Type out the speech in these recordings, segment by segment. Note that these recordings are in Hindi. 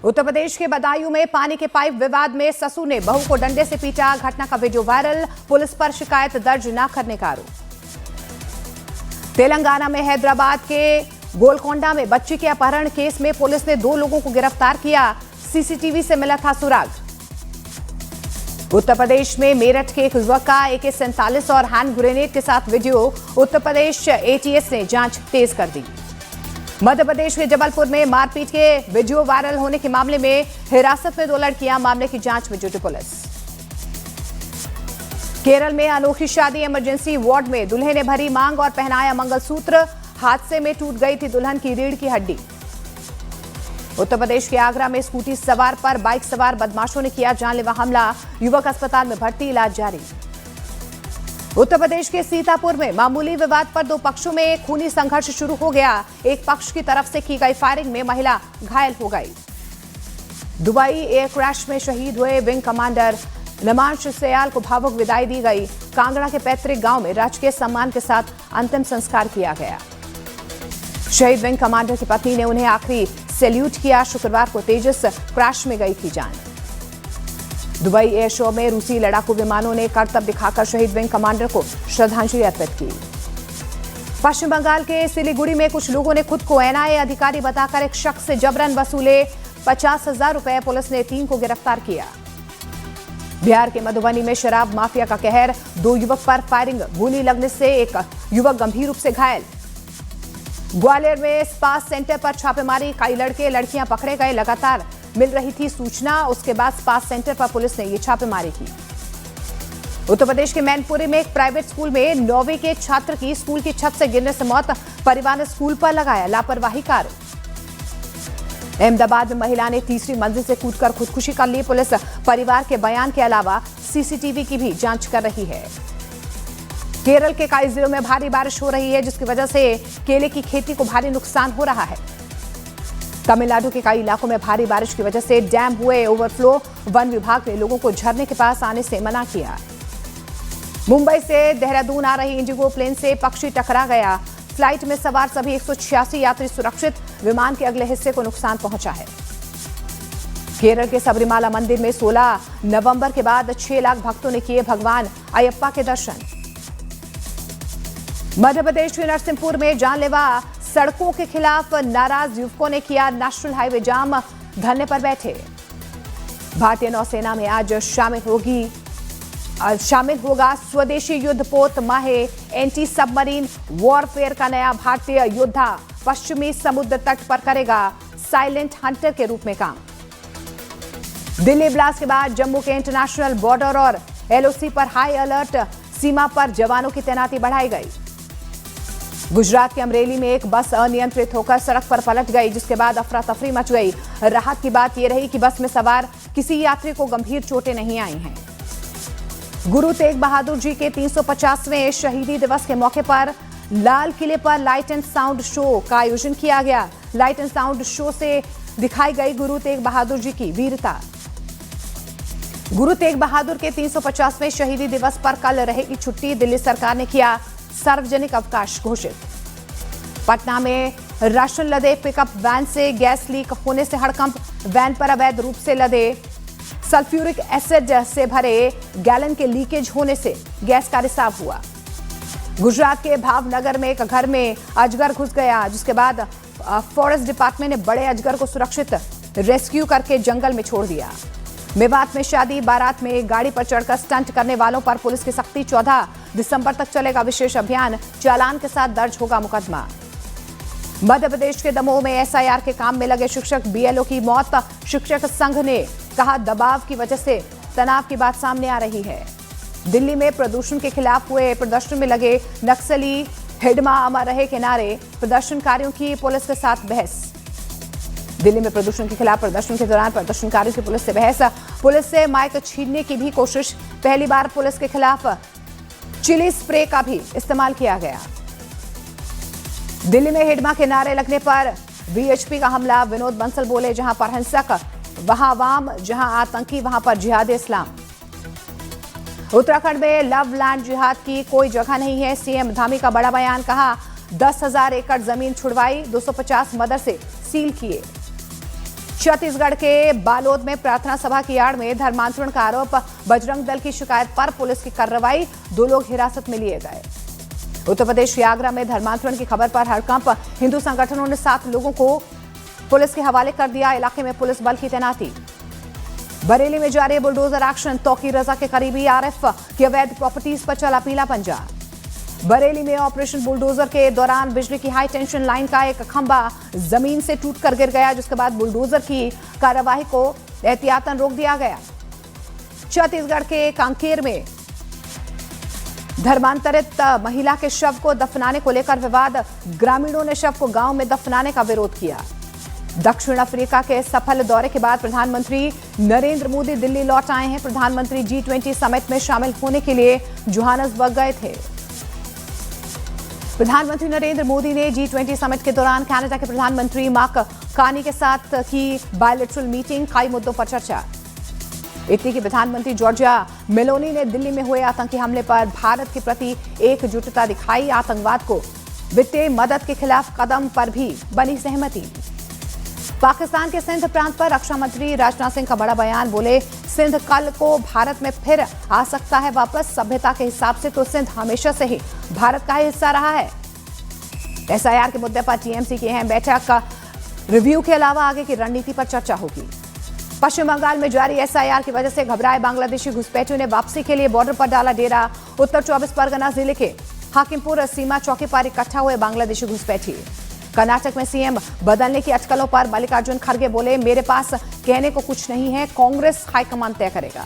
उत्तर प्रदेश के बदायूं में पानी के पाइप विवाद में ससुर ने बहू को डंडे से पीटा। घटना का वीडियो वायरल, पुलिस पर शिकायत दर्ज न करने का आरोप। तेलंगाना में हैदराबाद के गोलकोंडा में बच्ची के अपहरण केस में पुलिस ने 2 लोगों को गिरफ्तार किया। सीसीटीवी से मिला था सुराग। उत्तर प्रदेश में मेरठ के एक युवक का AK-47 और हैंड ग्रेनेड के साथ वीडियो। उत्तर प्रदेश ATS ने जांच तेज कर दी। मध्य प्रदेश के जबलपुर में मारपीट के वीडियो वायरल होने के मामले में हिरासत में 2 लड़कियां, मामले की जांच में जुटी पुलिस। केरल में अनोखी शादी, इमरजेंसी वार्ड में दूल्हे ने भरी मांग और पहनाया मंगलसूत्र। हादसे में टूट गई थी दुल्हन की रीढ़ की हड्डी। उत्तर प्रदेश के आगरा में स्कूटी सवार पर बाइक सवार बदमाशों ने किया जानलेवा हमला। युवक अस्पताल में भर्ती, इलाज जारी। उत्तर प्रदेश के सीतापुर में मामूली विवाद पर 2 पक्षों में खूनी संघर्ष शुरू हो गया। एक पक्ष की तरफ से की गई फायरिंग में महिला घायल हो गई। दुबई एयर क्रैश में शहीद हुए विंग कमांडर नमांश सयाल को भावुक विदाई दी गई। कांगड़ा के पैतृक गांव में राजकीय सम्मान के साथ अंतिम संस्कार किया गया। शहीद विंग कमांडर की पत्नी ने उन्हें आखिरी सैल्यूट किया। शुक्रवार को तेजस क्रैश में गई थी जान। दुबई एयर शो में रूसी लड़ाकू विमानों ने करतब दिखाकर शहीद विंग कमांडर को श्रद्धांजलि अर्पित की। पश्चिम बंगाल के सिलीगुड़ी में कुछ लोगों ने खुद को NIA अधिकारी बताकर एक शख्स से जबरन वसूले 50,000 रुपए। पुलिस ने 3 को गिरफ्तार किया। बिहार के मधुबनी में शराब माफिया का कहर, 2 युवक पर फायरिंग, गोली लगने से एक युवक गंभीर रूप से घायल। ग्वालियर में स्पा सेंटर पर छापेमारी, कई लड़के लड़कियां पकड़े गए। लगातार मिल रही थी सूचना, उसके बाद स्पा सेंटर पर पुलिस ने ये छापेमारी की। उत्तर प्रदेश के मैनपुरी में एक प्राइवेट स्कूल में 9वीं के छात्र की स्कूल की छत से गिरने से मौत। परिवार ने स्कूल पर लगाया लापरवाही का आरोप। अहमदाबाद में महिला ने तीसरी मंजिल से कूदकर खुदकुशी कर ली। पुलिस परिवार के बयान के अलावा CCTV की भी जांच कर रही है। केरल के कई जिलों में भारी बारिश हो रही है, जिसकी वजह से केले की खेती को भारी नुकसान हो रहा है। तमिलनाडु के कई इलाकों में भारी बारिश की वजह से डैम हुए ओवरफ्लो। वन विभाग ने लोगों को झरने के पास आने से मना किया। मुंबई से देहरादून आ रही इंडिगो प्लेन से पक्षी टकरा गया। फ्लाइट में सवार सभी 186 यात्री सुरक्षित। विमान के अगले हिस्से को नुकसान पहुंचा है। केरल के सबरीमाला मंदिर में 16 नवंबर के बाद 6 लाख भक्तों ने किए भगवान अयप्पा के दर्शन। मध्य प्रदेश के नरसिंहपुर में जानलेवा सड़कों के खिलाफ नाराज युवकों ने किया नेशनल हाईवे जाम, धरने पर बैठे। भारतीय नौसेना में आज शामिल होगा स्वदेशी युद्धपोत माहे। एंटी सबमरीन वॉरफेयर का नया भारतीय योद्धा पश्चिमी समुद्र तट पर करेगा साइलेंट हंटर के रूप में काम। दिल्ली ब्लास्ट के बाद जम्मू के इंटरनेशनल बॉर्डर और LOC पर हाई अलर्ट। सीमा पर जवानों की तैनाती बढ़ाई गई। गुजरात के अमरेली में एक बस अनियंत्रित होकर सड़क पर पलट गई, जिसके बाद अफरा तफरी मच गई। राहत की बात यह रही कि बस में सवार किसी यात्री को गंभीर चोटें नहीं आई हैं। गुरु तेग बहादुर जी के 350वें शहीदी दिवस के मौके पर लाल किले पर लाइट एंड साउंड शो का आयोजन किया गया। लाइट एंड साउंड शो से दिखाई गई गुरु तेग बहादुर जी की वीरता। गुरु तेग बहादुर के 350वें शहीदी दिवस पर कल रहेगी छुट्टी। दिल्ली सरकार ने किया सार्वजनिक अवकाश घोषित। पटना में राशन लदे पिकअप वैन से गैस लीक होने से हड़कंप। वैन पर अवैध रूप से लदे सल्फ्यूरिक एसिड से भरे गैलन के लीकेज होने से गैस का रिसाव हुआ। गुजरात के भावनगर में एक घर में अजगर घुस गया, जिसके बाद फॉरेस्ट डिपार्टमेंट ने बड़े अजगर को सुरक्षित रेस्क्यू करके जंगल में छोड़ दिया। मेवात में शादी बारात में गाड़ी पर चढ़कर स्टंट करने वालों पर पुलिस की सख्ती। 14 दिसंबर तक चलेगा विशेष अभियान। चालान के साथ दर्ज होगा मुकदमा। मध्य प्रदेश के दमोह में SIR के काम में लगे शिक्षक BLO की मौत। शिक्षक संघ ने कहा दबाव की वजह से तनाव की बात सामने आ रही है। दिल्ली में प्रदूषण के खिलाफ हुए प्रदर्शन में लगे नक्सली हिडमा अमर रहे के नारे। प्रदर्शनकारियों की पुलिस के साथ बहस। दिल्ली में प्रदूषण के खिलाफ प्रदर्शन के दौरान प्रदर्शनकारियों की पुलिस से बहस। पुलिस से माइक छीनने की भी कोशिश। पहली बार पुलिस के खिलाफ चिली स्प्रे का भी इस्तेमाल किया गया। दिल्ली में हिडमा के नारे लगने पर VHP का हमला। विनोद बंसल बोले, जहां पर हिंसक वहां अवाम, जहां आतंकी वहां पर जिहाद इस्लाम। उत्तराखंड में लव लैंड जिहाद की कोई जगह नहीं है। CM धामी का बड़ा बयान। कहा 10,000 एकड़ जमीन छुड़वाई, 250 मदरसे सील किए। छत्तीसगढ़ के बालोद में प्रार्थना सभा की आड़ में धर्मांतरण का आरोप, बजरंग दल की शिकायत पर पुलिस की कार्रवाई, 2 लोग हिरासत में लिए गए। उत्तर प्रदेश के आगरा में धर्मांतरण की खबर पर हड़कंप, हिंदू संगठनों ने 7 लोगों को पुलिस के हवाले कर दिया, इलाके में पुलिस बल की तैनाती। बरेली में जारी बुलडोजर एक्शन, तौकीर रजा के करीबी आरएफ की अवैध प्रॉपर्टीज पर चला पीला पंजा। बरेली में ऑपरेशन बुलडोजर के दौरान बिजली की हाई टेंशन लाइन का एक खंभा जमीन से टूटकर गिर गया, जिसके बाद बुलडोजर की कार्यवाही को एहतियातन रोक दिया गया। छत्तीसगढ़ के कांकेर में धर्मांतरित महिला के शव को दफनाने को लेकर विवाद, ग्रामीणों ने शव को गांव में दफनाने का विरोध किया। दक्षिण अफ्रीका के सफल दौरे के बाद प्रधानमंत्री नरेंद्र मोदी दिल्ली लौट आए हैं। प्रधानमंत्री G20 समिट में शामिल होने के लिए जोहान्सबर्ग गए थे। प्रधानमंत्री नरेंद्र मोदी ने G20 समिट के दौरान कनाडा के प्रधानमंत्री मार्क कार्नी के साथ की बायलैटरल मीटिंग, कई मुद्दों पर चर्चा। इटली की प्रधानमंत्री जॉर्जिया मेलोनी ने दिल्ली में हुए आतंकी हमले पर भारत के प्रति एकजुटता दिखाई, आतंकवाद को वित्तीय मदद के खिलाफ कदम पर भी बनी सहमति। पाकिस्तान के सिंध प्रांत पर रक्षा मंत्री राजनाथ सिंह का बड़ा बयान, बोले सिंध कल को भारत में फिर आ सकता है वापस, सभ्यता के हिसाब से तो सिंध हमेशा से ही भारत का हिस्सा रहा है। SIR के मुद्दे पर TMC की अहम बैठक का रिव्यू के अलावा आगे की रणनीति पर चर्चा होगी। पश्चिम बंगाल में जारी SIR की वजह से घबराए बांग्लादेशी घुसपैठियों ने वापसी के लिए बॉर्डर पर डाला डेरा। उत्तर 24 परगना जिले के हाकिमपुर सीमा चौकी पर इकट्ठा हुए बांग्लादेशी घुसपैठी। कर्नाटक में CM बदलने की अटकलों पर मल्लिकार्जुन खड़गे बोले, मेरे पास कहने को कुछ नहीं है, कांग्रेस हाईकमान तय करेगा।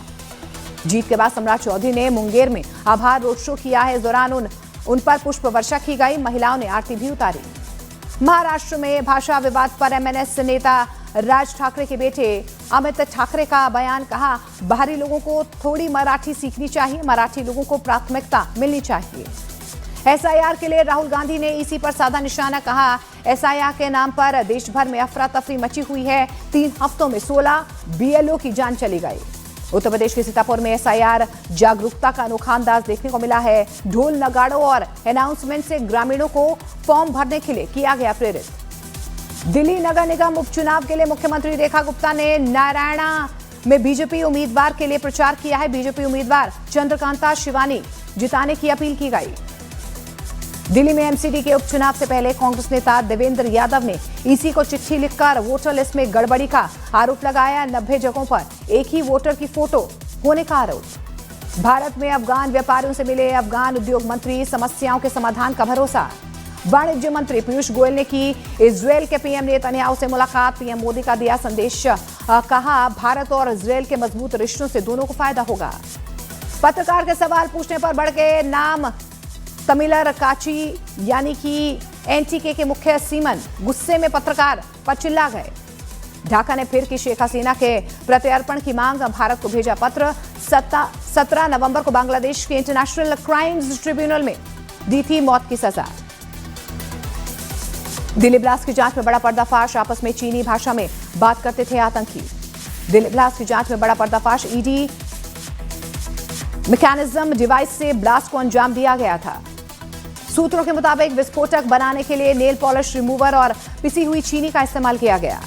जीत के बाद सम्राट चौधरी ने मुंगेर में आभार रोड शो किया है। इस दौरान उन पर पुष्प वर्षा की गई, महिलाओं ने आरती भी उतारी। महाराष्ट्र में भाषा विवाद पर MNS नेता राज ठाकरे के बेटे अमित ठाकरे का बयान, कहा बाहरी लोगों को थोड़ी मराठी सीखनी चाहिए, मराठी लोगों को प्राथमिकता मिलनी चाहिए। SIR के लिए राहुल गांधी ने EC पर साधा निशाना, कहा SIR के नाम पर देश भर में अफरा तफरी मची हुई है, 3 हफ्तों में 16 BLO की जान चली गई। उत्तर प्रदेश के सीतापुर में SIR जागरूकता का अनोखा अंदाज देखने को मिला है। ढोल नगाड़ों और अनाउंसमेंट से ग्रामीणों को फॉर्म भरने के लिए किया गया प्रेरित। दिल्ली नगर निगम उपचुनाव के लिए मुख्यमंत्री रेखा गुप्ता ने नारायणा में बीजेपी उम्मीदवार के लिए प्रचार किया है। बीजेपी उम्मीदवार चंद्रकांता शिवानी जिताने की अपील की गई। दिल्ली में MCD के उपचुनाव से पहले कांग्रेस नेता देवेंद्र यादव ने EC को चिट्ठी लिखकर वोटर लिस्ट में गड़बड़ी का आरोप लगाया। 90 जगहों पर एक ही वोटर की फोटो होने का आरोप। भारत में अफगान व्यापारियों से मिले अफगान उद्योग मंत्री, समस्याओं के समाधान का भरोसा। वाणिज्य मंत्री पीयूष गोयल ने की इजरायल के PM नेतन्याहू से मुलाकात, PM मोदी का दिया संदेश, कहा भारत और इजरायल के मजबूत रिश्तों से दोनों को फायदा होगा। पत्रकार के सवाल पूछने पर बढ़ गए नाम, तमिलर काची यानी कि NTK के मुख्य सीमन गुस्से में पत्रकार पर चिल्ला गए। ढाका ने फिर की शेख हसीना के प्रत्यर्पण की मांग, भारत को भेजा पत्र। 17 नवंबर को बांग्लादेश के इंटरनेशनल क्राइम्स ट्रिब्यूनल में दी थी मौत की सजा। दिल्ली ब्लास्ट की जांच में बड़ा पर्दाफाश, आपस में चीनी भाषा में बात करते थे आतंकी। दिल्ली ब्लास्ट की जांच में बड़ा पर्दाफाश, ED मैकेनिज्म डिवाइस से ब्लास्ट को अंजाम दिया गया था। सूत्रों के मुताबिक विस्फोटक बनाने के लिए नेल पॉलिश रिमूवर और पिसी हुई चीनी का इस्तेमाल किया गया।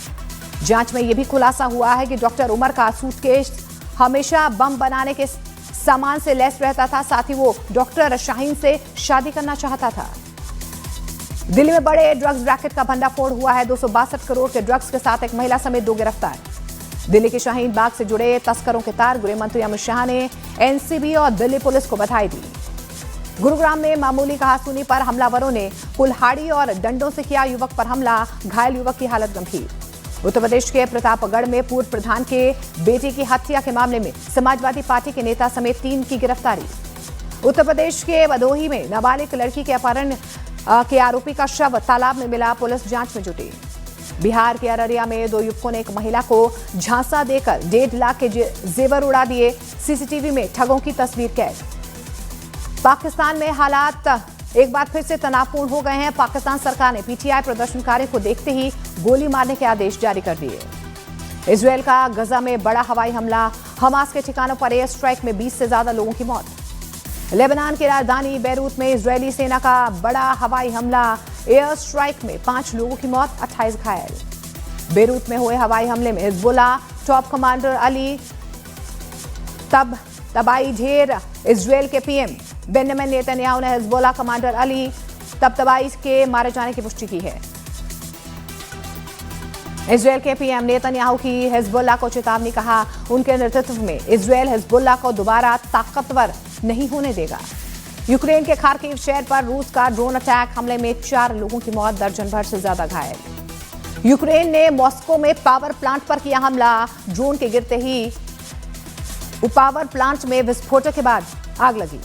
जांच में यह भी खुलासा हुआ है कि डॉक्टर उमर का सूटकेस हमेशा बम बनाने के सामान से लैस रहता था, साथ ही वो डॉक्टर शाहीन से शादी करना चाहता था। दिल्ली में बड़े ड्रग्स रैकेट का भंडाफोड़ हुआ है। 262 करोड़ के ड्रग्स के साथ एक महिला समेत 2 गिरफ्तार। दिल्ली के शाहीन बाग से जुड़े तस्करों के तार, गृह मंत्री अमित शाह ने NCB और दिल्ली पुलिस को बधाई दी। गुरुग्राम में मामूली कहासुनी पर हमलावरों ने कुल्हाड़ी और डंडों से किया युवक पर हमला, घायल युवक की हालत गंभीर। उत्तर प्रदेश के प्रतापगढ़ में पूर्व प्रधान के बेटे की हत्या के मामले में समाजवादी पार्टी के नेता समेत 3 की गिरफ्तारी। उत्तर प्रदेश के भदोही में नाबालिग लड़की के अपहरण के आरोपी का शव तालाब में मिला, पुलिस जांच में जुटी। बिहार के अररिया में 2 युवकों ने एक महिला को झांसा देकर 1.5 लाख के जेवर उड़ा दिए, CCTV में ठगों की तस्वीर कैद। पाकिस्तान में हालात एक बार फिर से तनावपूर्ण हो गए हैं। पाकिस्तान सरकार ने PTI प्रदर्शनकारियों को देखते ही गोली मारने के आदेश जारी कर दिए। इजरायल का गजा में बड़ा हवाई हमला, हमास के ठिकानों पर एयर स्ट्राइक में 20 से ज्यादा लोगों की मौत। लेबनान की राजधानी बैरूत में इजरायली सेना का बड़ा हवाई हमला, एयर स्ट्राइक में 5 लोगों की मौत, 28 घायल। बेरूत में हुए हवाई हमले में हिजबुल्लाह टॉप कमांडर अली तबाई ढेर। इजरायल के पीएम बेंजामिन नेतन्याहू ने हिजबुल्लाह कमांडर अली तबाई के मारे जाने की पुष्टि की है। इजरायल के पीएम नेतन्याहू की हिजबुल्लाह को चेतावनी, कहा उनके नेतृत्व में इजरायल हिजबुल्लाह को दोबारा ताकतवर नहीं होने देगा। यूक्रेन के खार्किव शहर पर रूस का ड्रोन अटैक हमले में 4 लोगों की मौत, दर्जन भर से ज्यादा घायल। यूक्रेन ने मॉस्को में पावर प्लांट पर किया हमला, ड्रोन के गिरते ही पावर प्लांट में विस्फोटक के बाद आग लगी।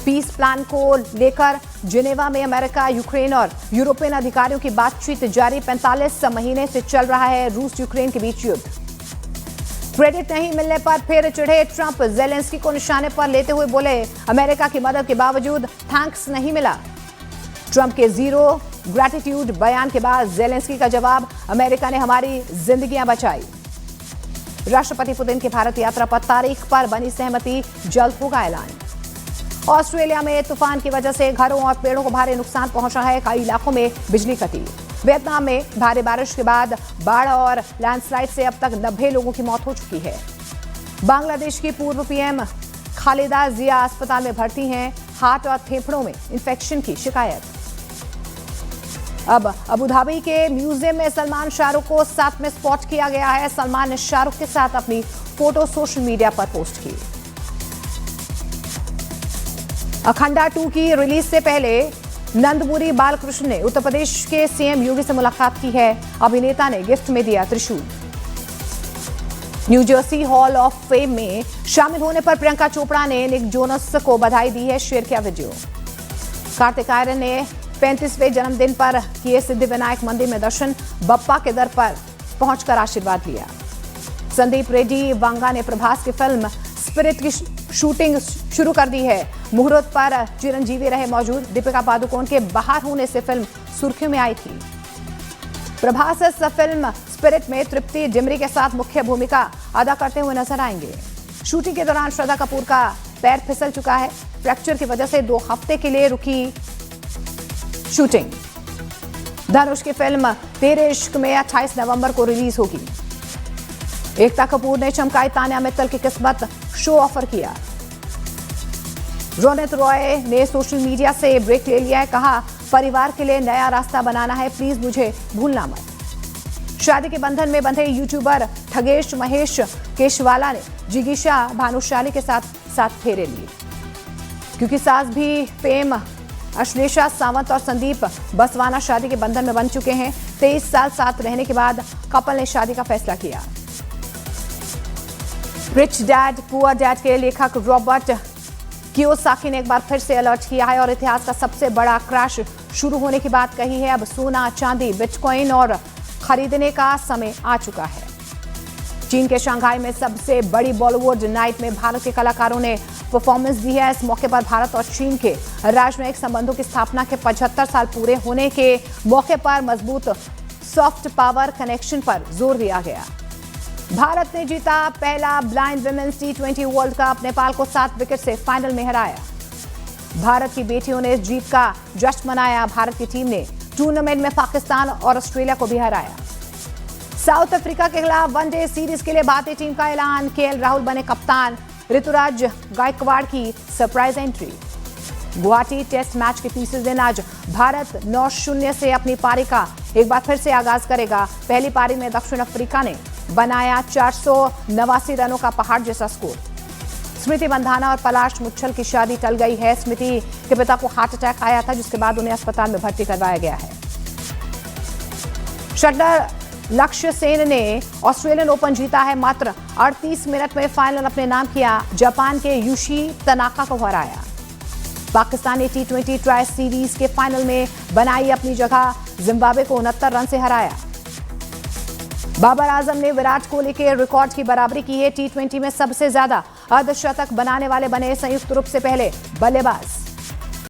पीस प्लान को लेकर जिनेवा में अमेरिका, यूक्रेन और यूरोपियन अधिकारियों की बातचीत जारी। 45 महीने से चल रहा है रूस यूक्रेन के बीच युद्ध। क्रेडिट नहीं मिलने पर फिर चिढ़े ट्रंप, ज़ेलेंस्की को निशाने पर लेते हुए बोले अमेरिका की मदद के बावजूद थैंक्स नहीं मिला। ट्रंप के जीरो ग्रैटिट्यूड बयान के बाद ज़ेलेंस्की का जवाब, अमेरिका ने हमारी जिंदगियां बचाई। राष्ट्रपति पुतिन की भारत यात्रा पर तारीख पर बनी सहमति, जल्द होगा ऐलान। ऑस्ट्रेलिया में तूफान की वजह से घरों और पेड़ों को भारी नुकसान पहुंचा है, कई इलाकों में बिजली कटी। वियतनाम में भारी बारिश के बाद बाढ़ और लैंडस्लाइड से अब तक 90 लोगों की मौत हो चुकी है। बांग्लादेश की पूर्व पीएम खालिदा जिया अस्पताल में भर्ती हैं, हार्ट और फेफड़ों में इंफेक्शन की शिकायत। अब अबू धाबी के म्यूजियम में सलमान शाहरुख को साथ में स्पॉट किया गया है। सलमान ने शाहरुख के साथ अपनी फोटो सोशल मीडिया पर पोस्ट की। अखंडा 2 की रिलीज से पहले नंदमुरी बालकृष्ण ने उत्तर प्रदेश के सीएम योगी से मुलाकात की है। अभिनेता ने गिफ्ट में दिया त्रिशूल। New Jersey hall of fame में शामिल होने पर प्रियंका चोपड़ा ने निक जोनस को बधाई दी है, शेयर किया वीडियो। कार्तिक आर्यन ने 35वें जन्मदिन पर किए सिद्धि विनायक मंदिर में दर्शन, बप्पा के दर पर पहुंचकर आशीर्वाद लिया। संदीप रेड्डी वांगा ने प्रभास की फिल्म स्पिरिट की शूटिंग शुरू कर दी है। मुहूर्त पर चिरंजीवी रहे मौजूद। दीपिका पादुकोण के बाहर होने से फिल्म सुर्खियों में आई थी। प्रभास इस फिल्म स्पिरिट में तृप्ति डिमरी के साथ मुख्य भूमिका अदा करते हुए नजर आएंगे। शूटिंग के दौरान श्रद्धा कपूर का पैर फिसल चुका है। फ्रैक्चर की वजह से 2 हफ्ते के लिए रुकी शूटिंग। धनुष की फिल्म तेरे इश्क में 28 नवंबर को रिलीज होगी। एकता कपूर ने चमकाई तान्या मित्तल की किस्मत, शो ऑफर किया। रोनित रॉय ने सोशल मीडिया से ब्रेक ले लिया है, कहा परिवार के लिए नया रास्ता बनाना है, प्लीज मुझे भूलना मत। शादी के बंधन में बंधे यूट्यूबर ठगेश महेश केशवाला ने जिगीशा भानुशाली के साथ फेरे लिए, क्योंकि सास भी फेम अश्लेषा सावंत और संदीप बसवाना शादी के बंधन में बन चुके हैं। 23 साल साथ रहने के बाद कपल ने शादी का फैसला किया। रिच डैड पुअर डैड के लेखक रॉबर्ट कियोसाकी ने एक बार फिर से अलर्ट किया है और इतिहास का सबसे बड़ा क्रैश शुरू होने की बात कही है। अब सोना, चांदी, बिटकॉइन और खरीदने का समय आ चुका है। चीन के शंघाई में सबसे बड़ी बॉलीवुड नाइट में भारत के कलाकारों ने परफॉर्मेंस दी है। इस मौके पर भारत और चीन के राजनयिक संबंधों की स्थापना के 75 साल पूरे होने के मौके पर मजबूत सॉफ्ट पावर कनेक्शन पर जोर दिया गया। भारत ने जीता पहला blind women's T20 world cup, Nepal को 7 विकेट से फाइनल में हराया। भारत की बेटियों ने जीत का जश्न मनाया। भारत की टीम ने टूर्नामेंट में पाकिस्तान और ऑस्ट्रेलिया को भी हराया। साउथ अफ्रीका के खिलाफ वनडे सीरीज के लिए भारतीय टीम का ऐलान, KL राहुल बने कप्तान, ऋतुराज गायकवाड़ की surprise entry. Guwahati test match के तीसरे दिन आज भारत 9-0 से अपनी पारी का एक बार फिर से आगाज करेगा। पहली पारी में दक्षिण अफ्रीका ने बनाया 489 रनों का पहाड़ जैसा स्कोर। स्मृति मंधाना और पलाश मुच्छल की शादी टल गई है। स्मृति के पिता को हार्ट अटैक आया था, जिसके बाद उन्हें अस्पताल में भर्ती करवाया गया है। शटलर लक्ष्य सेन ने ऑस्ट्रेलियन ओपन जीता है। मात्र 38 मिनट में फाइनल अपने नाम किया। जापान के यूशी तनाका को हराया। पाकिस्तान ने T20 ट्राई सीरीज के फाइनल में बनाई अपनी जगह, जिम्बाब्वे को 69 रन से हराया। बाबर आजम ने विराट कोहली के रिकॉर्ड की बराबरी की है। T20 में सबसे ज्यादा अर्धशतक बनाने वाले बने संयुक्त रूप से पहले बल्लेबाज।